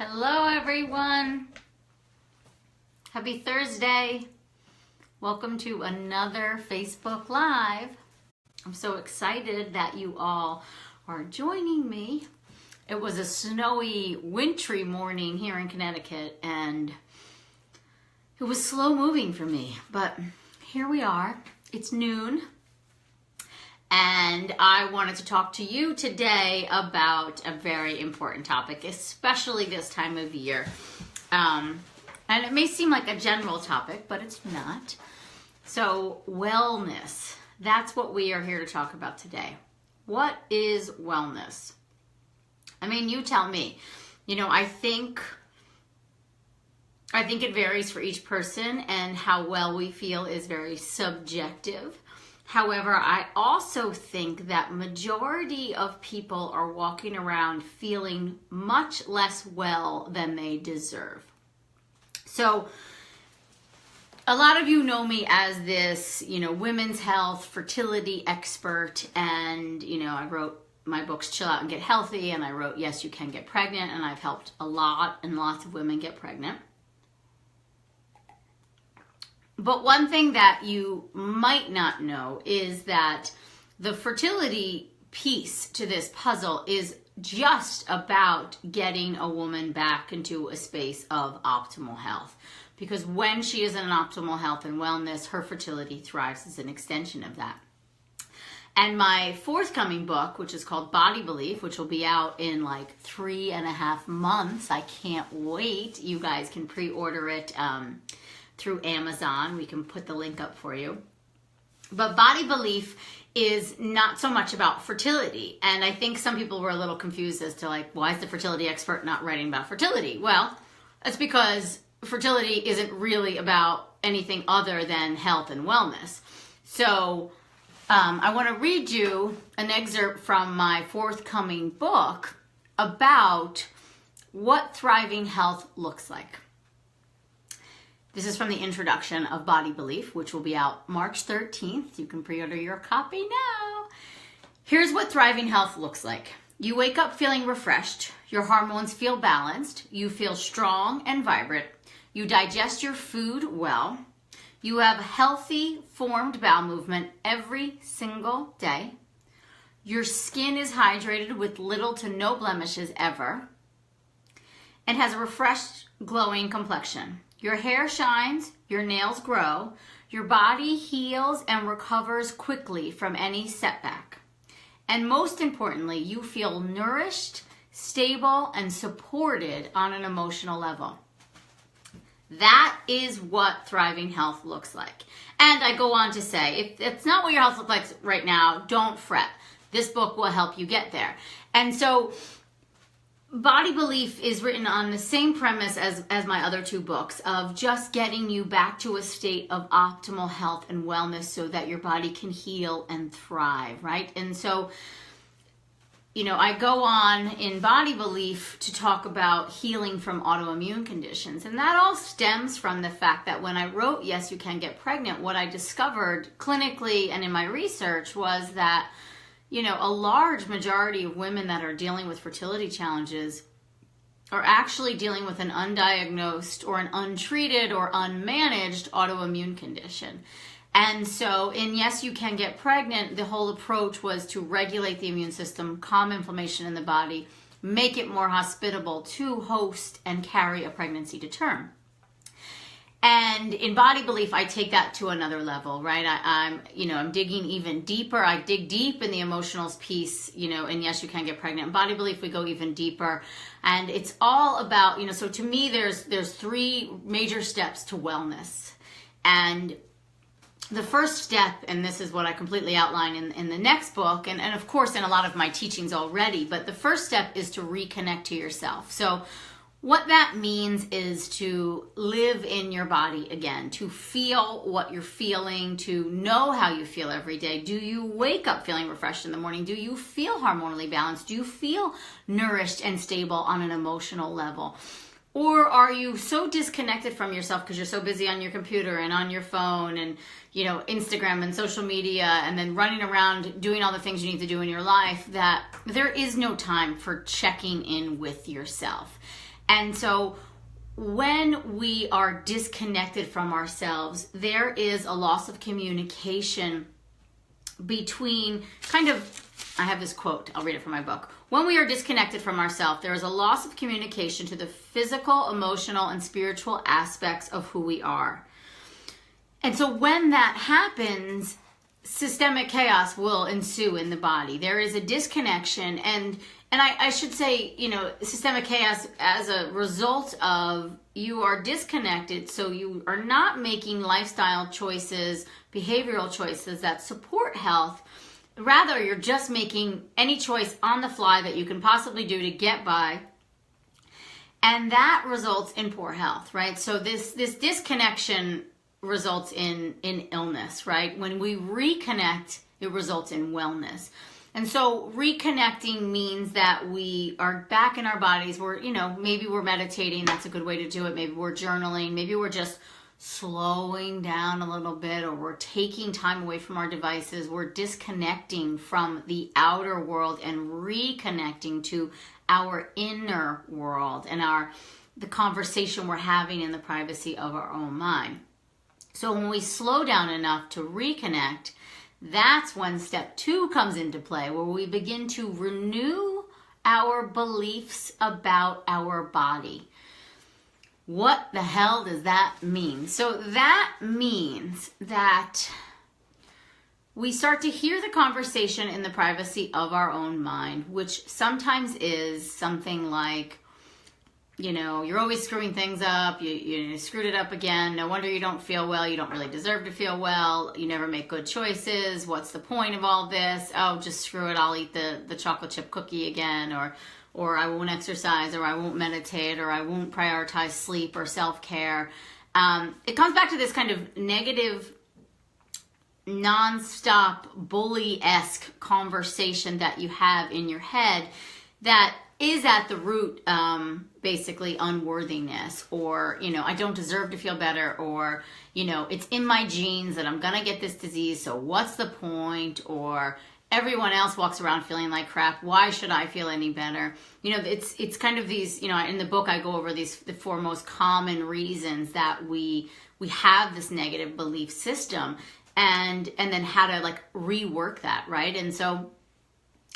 Hello everyone. Happy Thursday. Welcome to another Facebook Live. I'm so excited that you all are joining me. It was a snowy, wintry morning here in Connecticut and it was slow moving for me, but here we are. It's noon. And I wanted to talk to you today about a very important topic, especially this time of year. And it may seem like a general topic, but it's not. So wellness, that's what we are here to talk about today. What is wellness? I mean, you tell me. You know, I think it varies for each person, and how well we feel is very subjective. However, I also think that majority of people are walking around feeling much less well than they deserve. So a lot of you know me as this, women's health, fertility expert. And, I wrote my books, Chill Out and Get Healthy. And I wrote, Yes, You Can Get Pregnant. And I've helped a lot and lots of women get pregnant. But one thing that you might not know is that the fertility piece to this puzzle is just about getting a woman back into a space of optimal health. Because when she is in optimal health and wellness, her fertility thrives as an extension of that. And my forthcoming book, which is called Body Belief, which will be out in like 3.5 months. I can't wait. You guys can pre-order it through Amazon. We can put the link up for you. But Body Belief is not so much about fertility. And I think some people were a little confused as to why is the fertility expert not writing about fertility? Well, that's because fertility isn't really about anything other than health and wellness. So I want to read you an excerpt from my forthcoming book about what thriving health looks like. This is from the introduction of Body Belief, which will be out March 13th. You can pre-order your copy now. Here's what thriving health looks like. You wake up feeling refreshed. Your hormones feel balanced. You feel strong and vibrant. You digest your food well. You have healthy, formed bowel movement every single day. Your skin is hydrated with little to no blemishes ever and has a refreshed, glowing complexion. Your hair shines, your nails grow, your body heals and recovers quickly from any setback. And most importantly, you feel nourished, stable, and supported on an emotional level. That is what thriving health looks like. And I go on to say, if it's not what your health looks like right now, don't fret. This book will help you get there. And so Body Belief is written on the same premise as my other two books of just getting you back to a state of optimal health and wellness so that your body can heal and thrive, right? And so, I go on in Body Belief to talk about healing from autoimmune conditions. And that all stems from the fact that when I wrote Yes, You Can Get Pregnant, what I discovered clinically and in my research was that a large majority of women that are dealing with fertility challenges are actually dealing with an undiagnosed or an untreated or unmanaged autoimmune condition. And so in Yes, You Can Get Pregnant, the whole approach was to regulate the immune system, calm inflammation in the body, make it more hospitable to host and carry a pregnancy to term. And in Body Belief, I take that to another level, right? I'm digging even deeper. I dig deep in the emotionals piece, and Yes, You Can Get Pregnant. In Body Belief, we go even deeper. And it's all about, so to me, there's 3 major steps to wellness. And the first step, and this is what I completely outline in the next book, and of course in a lot of my teachings already, but the first step is to reconnect to yourself. So what that means is to live in your body again, to feel what you're feeling, to know how you feel every day. Do you wake up feeling refreshed in the morning? Do you feel hormonally balanced? Do you feel nourished and stable on an emotional level? Or are you so disconnected from yourself because you're so busy on your computer and on your phone and, Instagram and social media and then running around doing all the things you need to do in your life that there is no time for checking in with yourself? And so when we are disconnected from ourselves, there is a loss of communication between I have this quote, I'll read it from my book. When we are disconnected from ourselves, there is a loss of communication to the physical, emotional, and spiritual aspects of who we are. And so when that happens, systemic chaos will ensue in the body. There is a disconnection, and I should say, systemic chaos as a result of you are disconnected, so you are not making lifestyle choices, behavioral choices that support health. Rather, you're just making any choice on the fly that you can possibly do to get by. And that results in poor health, right? So this disconnection results in illness, right? When we reconnect, it results in wellness. And so reconnecting means that we are back in our bodies. Maybe we're meditating. That's a good way to do it. Maybe we're journaling. Maybe we're just slowing down a little bit, or we're taking time away from our devices. We're disconnecting from the outer world and reconnecting to our inner world and the conversation we're having in the privacy of our own mind. So when we slow down enough to reconnect, that's when step 2 comes into play, where we begin to renew our beliefs about our body. What the hell does that mean? So that means that we start to hear the conversation in the privacy of our own mind, which sometimes is something like, you're always screwing things up. You screwed it up again. No wonder you don't feel well. You don't really deserve to feel well. You never make good choices. What's the point of all this? Oh, just screw it. I'll eat the chocolate chip cookie again, or I won't exercise, or I won't meditate, or I won't prioritize sleep or self-care. It comes back to this kind of negative, nonstop, bully-esque conversation that you have in your head that is at the root, basically unworthiness, or, I don't deserve to feel better, or, it's in my genes that I'm going to get this disease, so what's the point? Or everyone else walks around feeling like crap. Why should I feel any better? It's kind of these, in the book I go over the 4 most common reasons that we have this negative belief system, and then how to rework that, right? And so,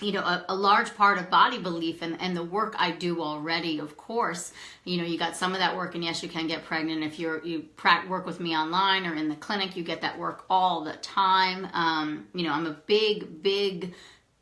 a large part of body belief and the work I do already, of course, you got some of that work, and yes, you can get pregnant. If you work with me online or in the clinic, you get that work all the time. I'm a big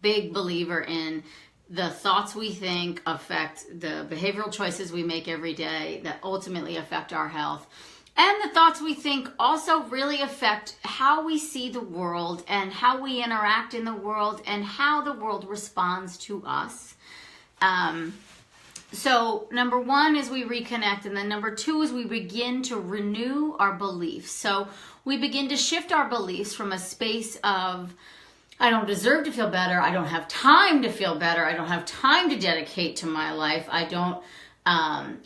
believer in the thoughts we think affect the behavioral choices we make every day that ultimately affect our health. And the thoughts we think also really affect how we see the world and how we interact in the world and how the world responds to us. So number 1 is we reconnect, and then number 2 is we begin to renew our beliefs. So we begin to shift our beliefs from a space of, I don't deserve to feel better, I don't have time to feel better, I don't have time to dedicate to my life,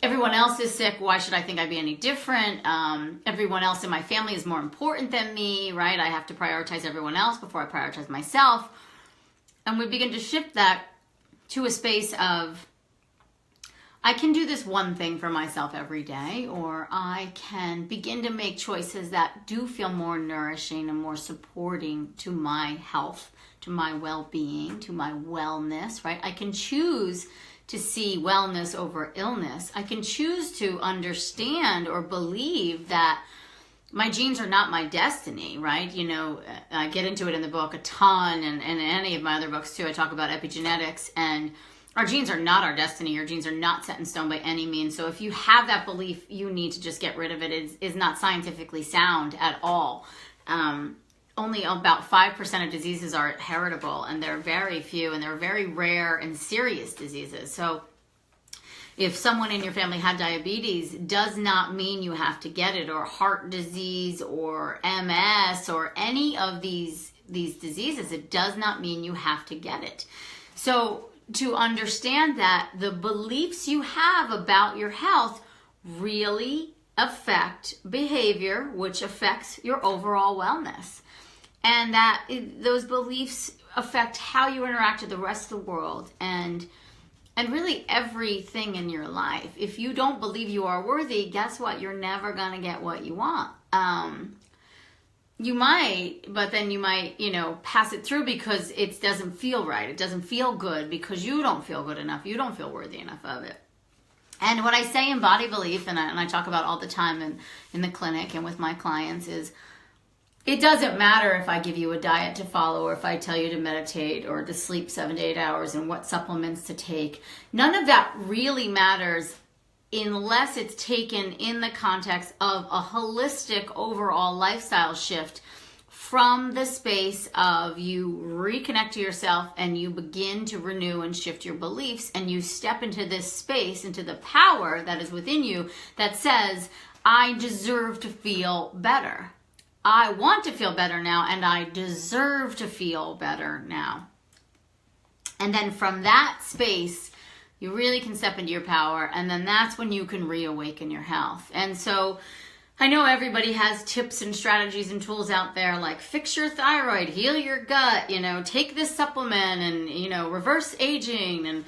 everyone else is sick, why should I think I'd be any different? Everyone else in my family is more important than me, right? I have to prioritize everyone else before I prioritize myself. And we begin to shift that to a space of, I can do this one thing for myself every day, or I can begin to make choices that do feel more nourishing and more supporting to my health, to my well-being, to my wellness, right? I can choose to see wellness over illness. I can choose to understand or believe that my genes are not my destiny, right? I get into it in the book a ton, and in any of my other books too. I talk about epigenetics, and our genes are not our destiny. Your genes are not set in stone by any means. So if you have that belief, you need to just get rid of it. It is not scientifically sound at all. Only about 5% of diseases are heritable, and they're very few, and they're very rare and serious diseases. So if someone in your family had diabetes, does not mean you have to get it, or heart disease, or MS, or any of these diseases. It does not mean you have to get it. So to understand that the beliefs you have about your health really affect behavior, which affects your overall wellness. And that those beliefs affect how you interact with the rest of the world, and and really everything in your life. If you don't believe you are worthy, guess what? You're never going to get what you want. You might, but then you might, pass it through because it doesn't feel right. It doesn't feel good because you don't feel good enough. You don't feel worthy enough of it. And what I say in body belief, and I talk about all the time in the clinic and with my clients, is it doesn't matter if I give you a diet to follow, or if I tell you to meditate, or to sleep 7 to 8 hours, and what supplements to take. None of that really matters unless it's taken in the context of a holistic overall lifestyle shift from the space of you reconnect to yourself and you begin to renew and shift your beliefs, and you step into this space, into the power that is within you that says, I deserve to feel better. I want to feel better now, and I deserve to feel better now. And then from that space, you really can step into your power, and then that's when you can reawaken your health. And so I know everybody has tips and strategies and tools out there, like fix your thyroid, heal your gut, take this supplement, and, reverse aging. And,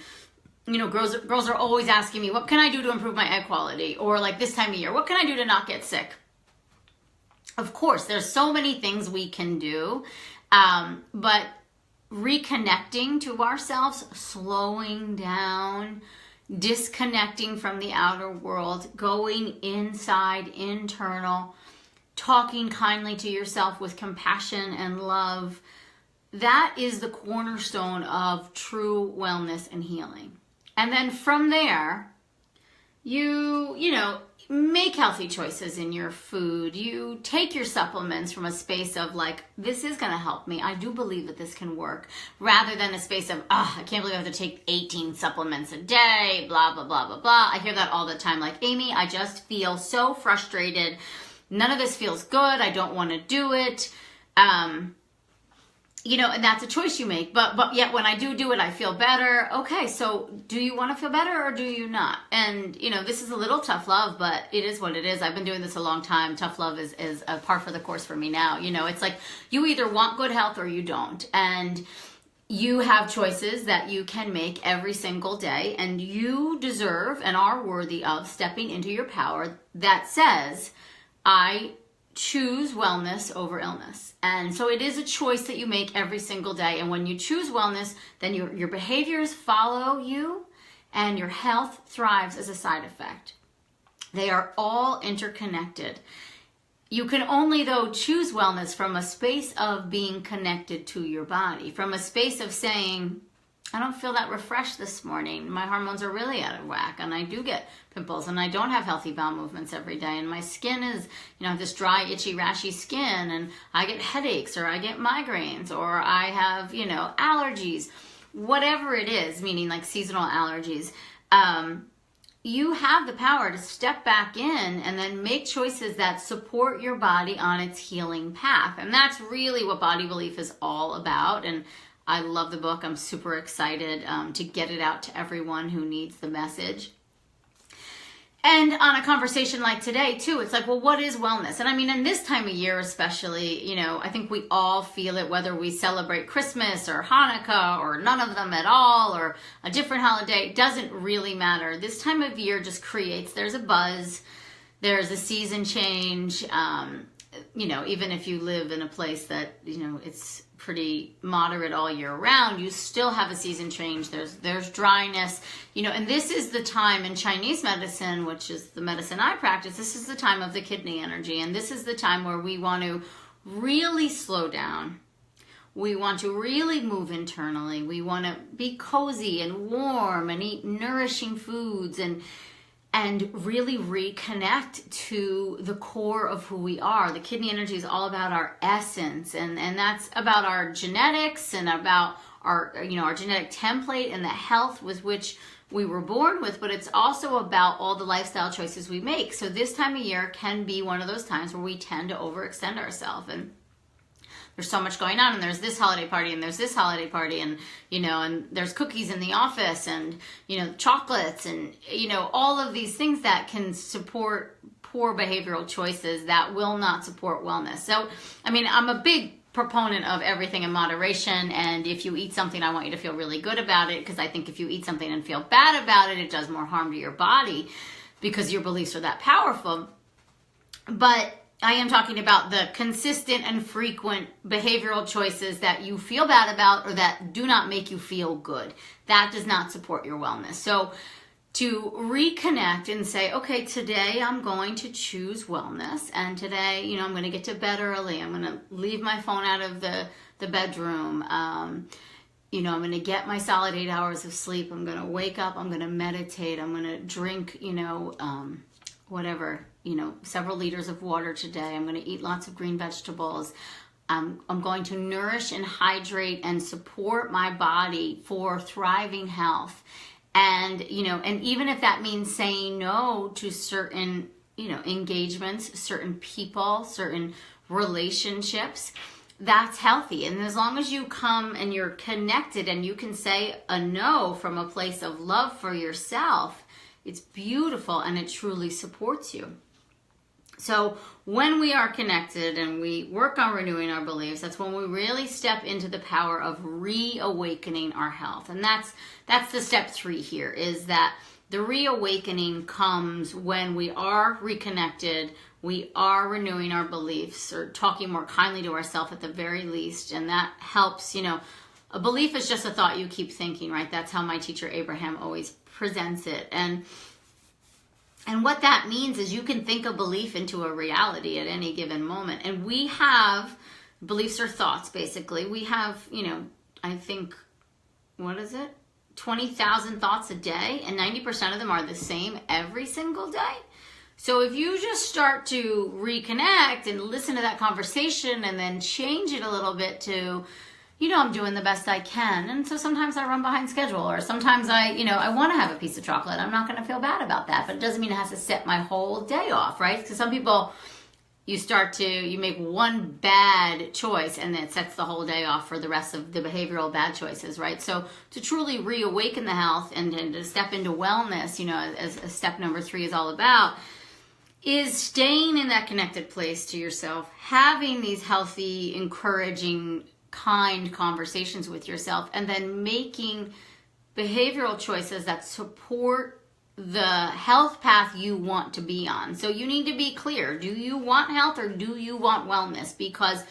girls are always asking me, what can I do to improve my egg quality? Or like this time of year, what can I do to not get sick? Of course, there's so many things we can do, but reconnecting to ourselves, slowing down, disconnecting from the outer world, going inside, internal, talking kindly to yourself with compassion and love, that is the cornerstone of true wellness and healing. And then from there, you make healthy choices in your food. You take your supplements from a space of like, this is going to help me. I do believe that this can work, rather than a space of, I can't believe I have to take 18 supplements a day, blah, blah, blah, blah, blah. I hear that all the time. Like, Amy, I just feel so frustrated. None of this feels good. I don't want to do it. And that's a choice you make. But yet when I do it, I feel better. Okay, so do you want to feel better or do you not? And, this is a little tough love, but it is what it is. I've been doing this a long time. Tough love is a par for the course for me now. It's like you either want good health or you don't. And you have choices that you can make every single day. And you deserve and are worthy of stepping into your power that says, I choose wellness over illness. And so it is a choice that you make every single day. And when you choose wellness, then your behaviors follow you and your health thrives as a side effect. They are all interconnected. You can only, though, choose wellness from a space of being connected to your body, from a space of saying, I don't feel that refreshed this morning. My hormones are really out of whack, and I do get pimples, and I don't have healthy bowel movements every day, and my skin is, I have this dry, itchy, rashy skin, and I get headaches, or I get migraines, or I have, allergies, whatever it is, meaning like seasonal allergies. You have the power to step back in and then make choices that support your body on its healing path. And that's really what Body Belief is all about. And I love the book. I'm super excited to get it out to everyone who needs the message. And on a conversation like today, too, it's like, well, what is wellness? And I mean, in this time of year especially, I think we all feel it, whether we celebrate Christmas or Hanukkah or none of them at all or a different holiday. It doesn't really matter. This time of year just creates, there's a buzz, there's a season change. Even if you live in a place that, it's pretty moderate all year round, you still have a season change. There's dryness, and this is the time in Chinese medicine, which is the medicine I practice, this is the time of the kidney energy. And this is the time where we want to really slow down. We want to really move internally. We want to be cozy and warm and eat nourishing foods and really reconnect to the core of who we are. The kidney energy is all about our essence, and that's about our genetics and about our genetic template and the health with which we were born with, but it's also about all the lifestyle choices we make. So this time of year can be one of those times where we tend to overextend ourselves, and there's so much going on, and there's this holiday party, and there's this holiday party, and, and there's cookies in the office, and, chocolates, and, all of these things that can support poor behavioral choices that will not support wellness. So, I mean, I'm a big proponent of everything in moderation, and if you eat something, I want you to feel really good about it, because I think if you eat something and feel bad about it, it does more harm to your body because your beliefs are that powerful. But I am talking about the consistent and frequent behavioral choices that you feel bad about or that do not make you feel good. That does not support your wellness. So to reconnect and say, okay, today I'm going to choose wellness, and today, you know, I'm going to get to bed early. I'm going to leave my phone out of the bedroom. You know, I'm going to get my solid 8 hours of sleep. I'm going to wake up. I'm going to meditate. I'm going to drink, you know, whatever, you know, several liters of water today. I'm going to eat lots of green vegetables. I'm going to nourish and hydrate and support my body for thriving health. And, you know, and even if that means saying no to certain, you know, engagements, certain people, certain relationships, that's healthy. And as long as you come and you're connected and you can say a no from a place of love for yourself, it's beautiful and it truly supports you. So when we are connected and we work on renewing our beliefs, that's when we really step into the power of reawakening our health. And that's the step 3 here, is that the reawakening comes when we are reconnected, we are renewing our beliefs or talking more kindly to ourselves at the very least. And that helps, you know, a belief is just a thought you keep thinking, right? That's how my teacher Abraham always presents it. And what that means is you can think a belief into a reality at any given moment. And we have, beliefs are thoughts, basically. We have, you know, I think, 20,000 thoughts a day, and 90% of them are the same every single day. So if you just start to reconnect and listen to that conversation and then change it a little bit to, you know, I'm doing the best I can. And so sometimes I run behind schedule, or sometimes I want to have a piece of chocolate. I'm not going to feel bad about that, but it doesn't mean it has to set my whole day off, right? Because some people, you make one bad choice and it sets the whole day off for the rest of the behavioral bad choices, right? So to truly reawaken the health and to step into wellness, you know, as step number 3 is all about, is staying in that connected place to yourself, having these healthy, encouraging, kind conversations with yourself, and then making behavioral choices that support the health path you want to be on. So you need to be clear. Do you want health or do you want wellness? Because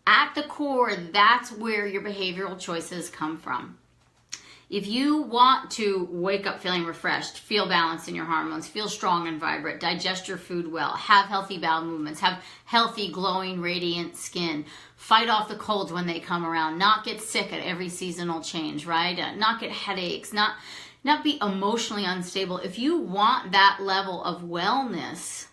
at the core, that's where your behavioral choices come from. If you want to wake up feeling refreshed, feel balanced in your hormones, feel strong and vibrant, digest your food well, have healthy bowel movements, have healthy, glowing, radiant skin, fight off the colds when they come around, not get sick at every seasonal change, right? Not get headaches, not be emotionally unstable. If you want that level of wellness,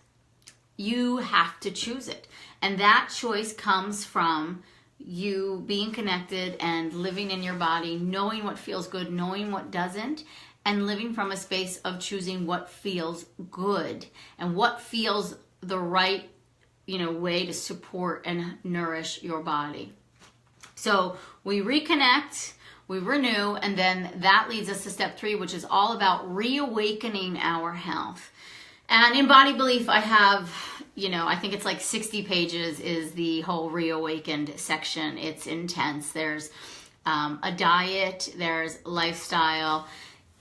you have to choose it. And that choice comes from you being connected and living in your body, knowing what feels good, knowing what doesn't, and living from a space of choosing what feels good and what feels the right, you know, way to support and nourish your body. So we reconnect, we renew, and then that leads us to step 3, which is all about reawakening our health. And in Body Belief, I have, you know, I think it's like 60 pages is the whole Reawakened section. It's intense. There's a diet, there's lifestyle,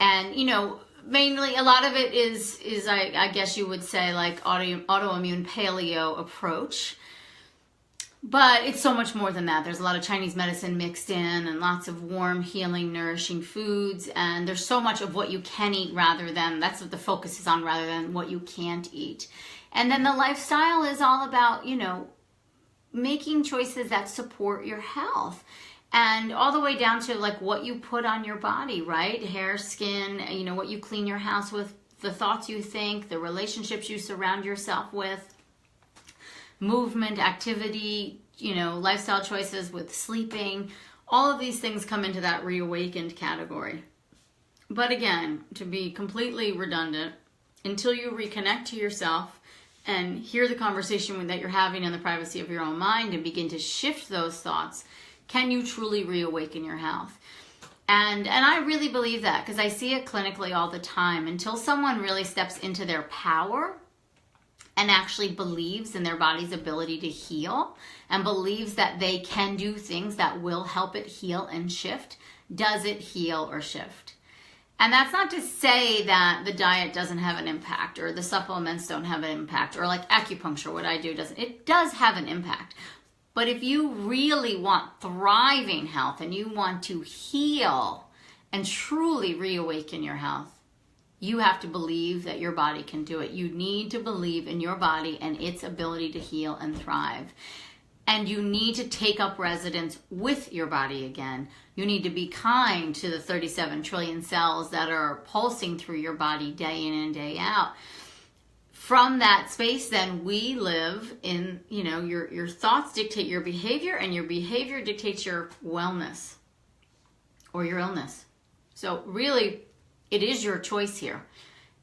and, you know, mainly a lot of it is I guess you would say like autoimmune paleo approach. But it's so much more than that. There's a lot of Chinese medicine mixed in and lots of warm, healing, nourishing foods. And there's so much of what you can eat that's what the focus is on, rather than what you can't eat. And then the lifestyle is all about, you know, making choices that support your health. And all the way down to like what you put on your body, right? Hair, skin, you know, what you clean your house with, the thoughts you think, the relationships you surround yourself with, movement, activity, you know, lifestyle choices with sleeping. All of these things come into that reawakened category. But again, to be completely redundant, until you reconnect to yourself and hear the conversation that you're having in the privacy of your own mind and begin to shift those thoughts, can you truly reawaken your health? And I really believe that, because I see it clinically all the time. Until someone really steps into their power and actually believes in their body's ability to heal and believes that they can do things that will help it heal and shift, does it heal or shift? And that's not to say that the diet doesn't have an impact or the supplements don't have an impact or like acupuncture, what I do doesn't. It does have an impact. But if you really want thriving health and you want to heal and truly reawaken your health, you have to believe that your body can do it. You need to believe in your body and its ability to heal and thrive. And you need to take up residence with your body again. You need to be kind to the 37 trillion cells that are pulsing through your body day in and day out. From that space, then we live in, your thoughts dictate your behavior, and your behavior dictates your wellness or your illness. So really, it is your choice here.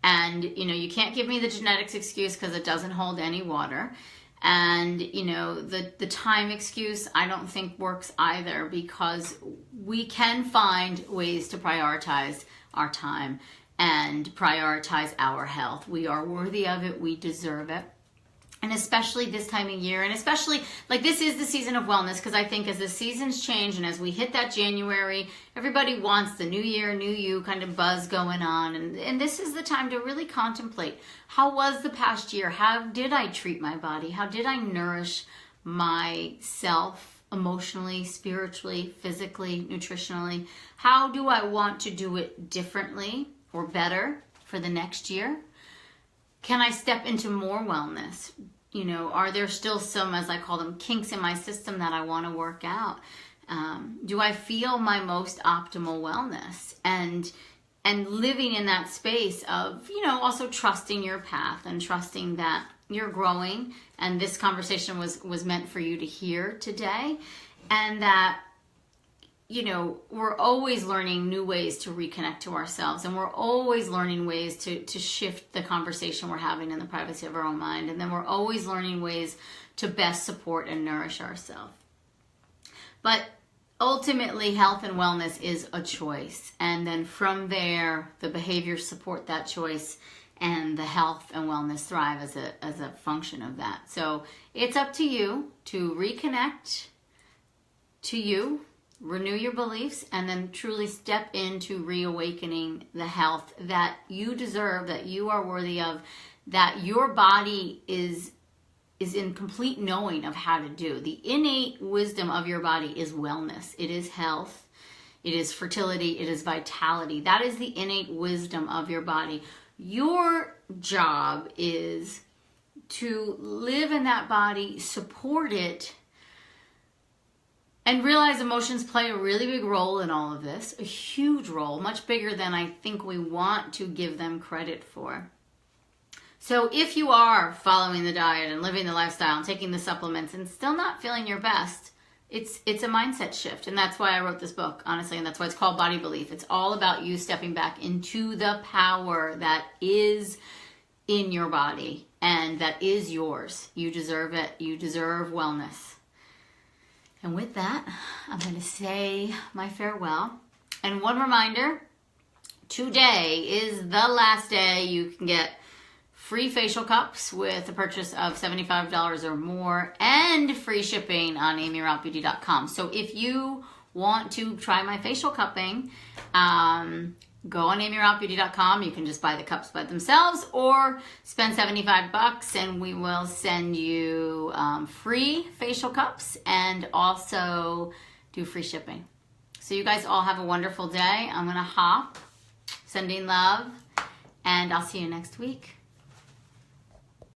And, you can't give me the genetics excuse because it doesn't hold any water. And, the time excuse I don't think works either, because we can find ways to prioritize our time and prioritize our health. We are worthy of it. We deserve it. And especially this time of year, and especially like this is the season of wellness, because I think as the seasons change and as we hit that January, everybody wants the new year, new you kind of buzz going on. And this is the time to really contemplate, how was the past year? How did I treat my body? How did I nourish myself emotionally, spiritually, physically, nutritionally? How do I want to do it differently or better for the next year? Can I step into more wellness? Are there still some, as I call them, kinks in my system that I want to work out? Do I feel my most optimal wellness? And living in that space of, also trusting your path and trusting that you're growing. And this conversation was meant for you to hear today. And that, we're always learning new ways to reconnect to ourselves, and we're always learning ways to shift the conversation we're having in the privacy of our own mind, and then we're always learning ways to best support and nourish ourselves. But ultimately, health and wellness is a choice, and then from there, the behaviors support that choice, and the health and wellness thrive as a function of that. So it's up to you to reconnect to you, renew your beliefs, and then truly step into reawakening the health that you deserve, that you are worthy of, that your body is in complete knowing of how to do. The innate wisdom of your body is wellness. It is health. It is fertility. It is vitality. That is the innate wisdom of your body. Your job is to live in that body, support it, and realize emotions play a really big role in all of this, a huge role, much bigger than I think we want to give them credit for. So if you are following the diet and living the lifestyle and taking the supplements and still not feeling your best, it's a mindset shift. And that's why I wrote this book, honestly, and that's why it's called Body Belief. It's all about you stepping back into the power that is in your body and that is yours. You deserve it. You deserve wellness. And with that, I'm going to say my farewell. And one reminder, today is the last day you can get free facial cups with a purchase of $75 or more and free shipping on amyroutbeauty.com. So if you want to try my facial cupping, go on amyroutbeauty.com. You can just buy the cups by themselves or spend $75 and we will send you free facial cups and also do free shipping. So you guys all have a wonderful day. I'm going to hop, sending love, and I'll see you next week.